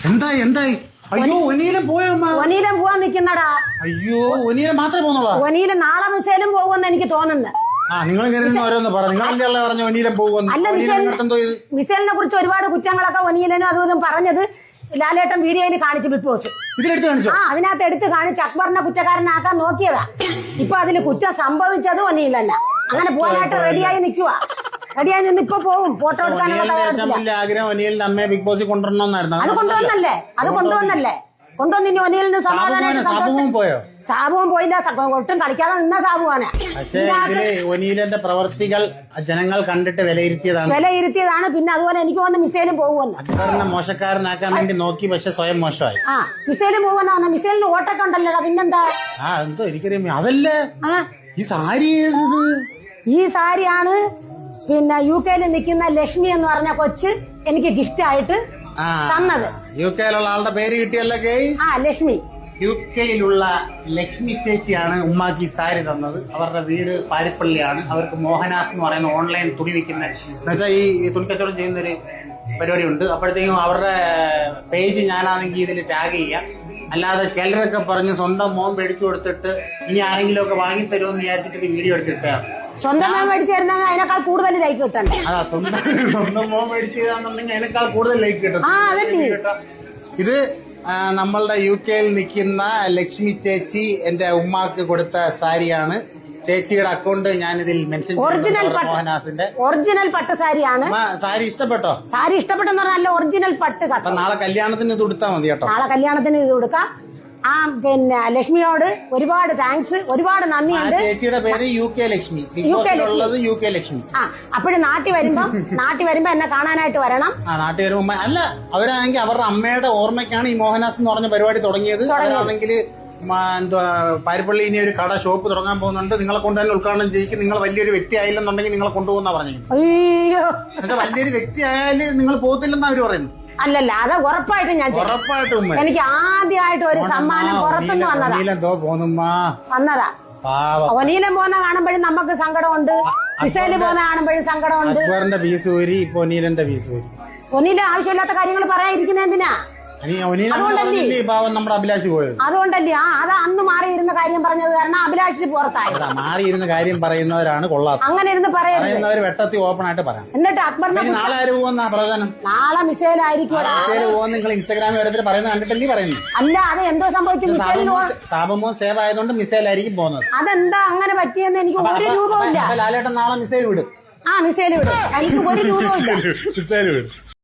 എന്തായി എന്തായി? അയ്യോ ഒനീലം പോയോ? ഒനീലം പോവാൻ നിക്കുന്നടാ. അയ്യോ ഒനീലം മാത്രമേ പോകുന്നുള്ളൂ. ഒനീലം നാളെ മിസൈലും പോകുമെന്ന് എനിക്ക് തോന്നുന്നു. ആ നിങ്ങൾ ഓരോന്ന് പറ. നിങ്ങളല്ലേ പറഞ്ഞ ഒനീലം പോകുമെന്ന്? അല്ല, മിസൈലിനെ കുറിച്ച് ഒരുപാട് കുറ്റങ്ങളൊക്കെ ഒനീലനും അതും ഇതും പറഞ്ഞത് ലാലേട്ടൻ വീഡിയോയിൽ കാണിച്ചു. ബിഗ് ബോസ് ഇതിലെടുത്ത് കാണിച്ചു. ആ അതിനകത്ത് എടുത്ത് കാണിച്ച് അക്ബറിനെ കുറ്റക്കാരനാക്കാൻ നോക്കിയതാ. ഇപ്പൊ അതില് കുറ്റം സംഭവിച്ചത് ഒനീലല്ല. അങ്ങനെ പോകാനായിട്ട് റെഡിയായി നിൽക്കുക. റെഡിയായി നിന്ന് ഇപ്പൊ പോകും. ഫോട്ടോ എടുക്കാനുള്ള ആഗ്രഹം ഒനീലിന്റെ അമ്മയെ ബിഗ് ബോസിൽ കൊണ്ടുവരണമെന്നായിരുന്നു. അത് കൊണ്ടുവന്നല്ലേ കൊണ്ടുവന്ന് ഒനീലിന് സമാധാനം. പോയോ? സാബുവും പോയില്ല. ഒട്ടും കളിക്കാതെ നിന്ന സാബുവാണ്. ഒനീലിന്റെ പ്രവർത്തികൾ ജനങ്ങൾ കണ്ടിട്ട് വിലയിരുത്തിയതാണ്. പിന്നെ അതുപോലെ എനിക്ക് തോന്നുന്നു മിസൈലും പോകുമെന്ന്. അക്ബറിനെ മോശക്കാരനാക്കാൻ വേണ്ടി നോക്കി, പക്ഷെ സ്വയം മോശമായി. ആ മിസൈലും പോകുന്ന മിസൈലിന് ഓട്ടൊക്കെ ഉണ്ടല്ലോടാ. പിന്നെന്താ? ആ എന്തോ എനിക്കറിയാം. അതല്ലേ ഈ സാരി. ഈ സാരിയാണ് പിന്നെ UK-ൽ നിൽക്കുന്ന ലക്ഷ്മി എന്ന് പറഞ്ഞ കൊച്ച് എനിക്ക് ഗിഫ്റ്റ് ആയിട്ട് തന്നത്. UK-ലുള്ള ആളുടെ പേര് കിട്ടിയല്ലോ ഗൈസ്. ലക്ഷ്മി. UK-ലുള്ള ലക്ഷ്മി ചേച്ചിയാണ് ഉമ്മാക്ക് ഈ സാരി തന്നത്. അവരുടെ വീട് പാരിപ്പള്ളിയാണ്. അവർക്ക് മോഹനാസ് എന്ന് പറയുന്ന ഓൺലൈൻ തുണി വിൽക്കുന്ന എന്നുവെച്ചാൽ ഈ തുണിക്കച്ചവടം ചെയ്യുന്നൊരു പരിപാടി ഉണ്ട്. അപ്പോഴത്തേക്കും അവരുടെ പേജ് ഞാനാണെങ്കിൽ ഇതിൽ ടാഗ് ചെയ്യാം. അല്ലാതെ ചിലരൊക്കെ പറഞ്ഞ് സ്വന്തം മോൻ മേടിച്ചു കൊടുത്തിട്ട് ഇനി ആരെങ്കിലും ഒക്കെ വാങ്ങി തരുമെന്ന് വിചാരിച്ചിട്ട് വീഡിയോ എടുത്തിട്ടാണ്. സ്വന്തം മോൻ മേടിച്ചു തരുന്നെങ്കിൽ അതിനേക്കാൾ കൂടുതൽ ലൈക്ക് കിട്ടണ്ടേ? അതാ സ്വന്തം മോൻ മേടിച്ചതാണെന്നുണ്ടെങ്കിൽ അതിനേക്കാൾ കൂടുതൽ ലൈക്ക് കിട്ടും. ഇത് നമ്മളുടെ UK-ൽ നിൽക്കുന്ന ലക്ഷ്മി ചേച്ചി എന്റെ ഉമ്മാക്ക് കൊടുത്ത സാരിയാണ്. ചേച്ചിയുടെ അക്കൗണ്ട് ഞാൻ ഇതിൽ മെൻഷൻ ചെയ്യുന്നു. മോഹനാസിന്റെ ഒറിജിനൽ പട്ട് സാരിയാണ്. സാരി ഇഷ്ടപ്പെട്ടോ? സാരി ഇഷ്ടപ്പെട്ടെന്ന് പറഞ്ഞാൽ ഒറിജിനൽ പട്ട്. നാളെ കല്യാണത്തിന് ഇത് കൊടുത്താൽ മതി കേട്ടോ. നാളെ കല്യാണത്തിന് ഇത് കൊടുക്കാം. പിന്നെ ലക്ഷ്മിയോട് ഒരുപാട് താങ്ക്സ്, ഒരുപാട് നന്ദിയുണ്ട്. ചേച്ചിയുടെ പേര് UK ലക്ഷ്മി. UK ലക്ഷ്മി. അപ്പോഴും നാട്ടിൽ വരുമ്പോ എന്നെ കാണാനായിട്ട് വരണം. നാട്ടിൽ വരുമ്പോ അല്ല, അവരാണെങ്കിൽ അവരുടെ അമ്മയുടെ ഓർമ്മയ്ക്കാണ് ഈ മോഹനാസ് എന്ന് പറഞ്ഞ പരിപാടി തുടങ്ങിയത്. അവരാണെങ്കിൽ എന്തുവാ പാരിപ്പള്ളി ഇനി ഒരു കട ഷോപ്പ് തുടങ്ങാൻ പോകുന്നുണ്ട്. നിങ്ങളെ കൊണ്ട് തന്നെ ഉദ്ഘാടനം ചെയ്യിക്കും. നിങ്ങൾ വലിയൊരു വ്യക്തി ആയില്ലെന്നുണ്ടെങ്കിൽ നിങ്ങളെ കൊണ്ടുപോകുന്ന പറഞ്ഞിരിക്കുന്നത്. അയ്യോ, വലിയൊരു വ്യക്തി ആയാലും നിങ്ങൾ പോകത്തില്ലെന്ന് അവര് പറയുന്നു. അല്ലല്ല, അത് ഉറപ്പായിട്ടും ഞാൻ എനിക്ക് ആദ്യമായിട്ട് ഒരു സമ്മാനം പുറത്തുനിന്ന് വന്നതാ. ഒനീലം പോകുന്ന കാണുമ്പോഴും നമുക്ക് സങ്കടമുണ്ട്. മിസൈല് പോകുന്ന കാണുമ്പോഴും സങ്കടമുണ്ട്. ഒനീല ആവശ്യമില്ലാത്ത കാര്യങ്ങൾ പറയാതിരിക്കുന്ന എന്തിനാ? അതുകൊണ്ടല്ലേ അത് അന്ന് മാറിയിരുന്ന കാര്യം പറഞ്ഞത് കാരണം അഭിലാഷ് പുറത്തായി. മാറിയിരുന്ന കാര്യം പറയുന്നവരാണ് കൊള്ളാത്തത്. അങ്ങനെ ഇരുന്ന് പറയുന്നത് വെട്ടത്തി ഓപ്പൺ ആയിട്ട് പറയാം. എന്നിട്ട് അക്ബറിനെ നാളെ മിസൈലായിരിക്കും. നിങ്ങൾ ഇൻസ്റ്റാഗ്രാമിൽ ഓരോരുത്തർ പറയുന്നത് കണ്ടിട്ടല്ലേ പറയുന്നത്? അല്ല, അത് എന്തോ സംഭവിച്ചു. സാബമോ സേവ് ആയതുകൊണ്ട് മിസൈലായിരിക്കും പോകുന്നത്. അതെന്താ അങ്ങനെ പറ്റിയെന്ന് എനിക്ക് ഒരു രൂപമില്ല. ലാലേട്ടൻ നാളെ മിസൈൽ വിടും. മിസൈൽ വിടും. എനിക്ക് ഒരു രൂപമില്ല.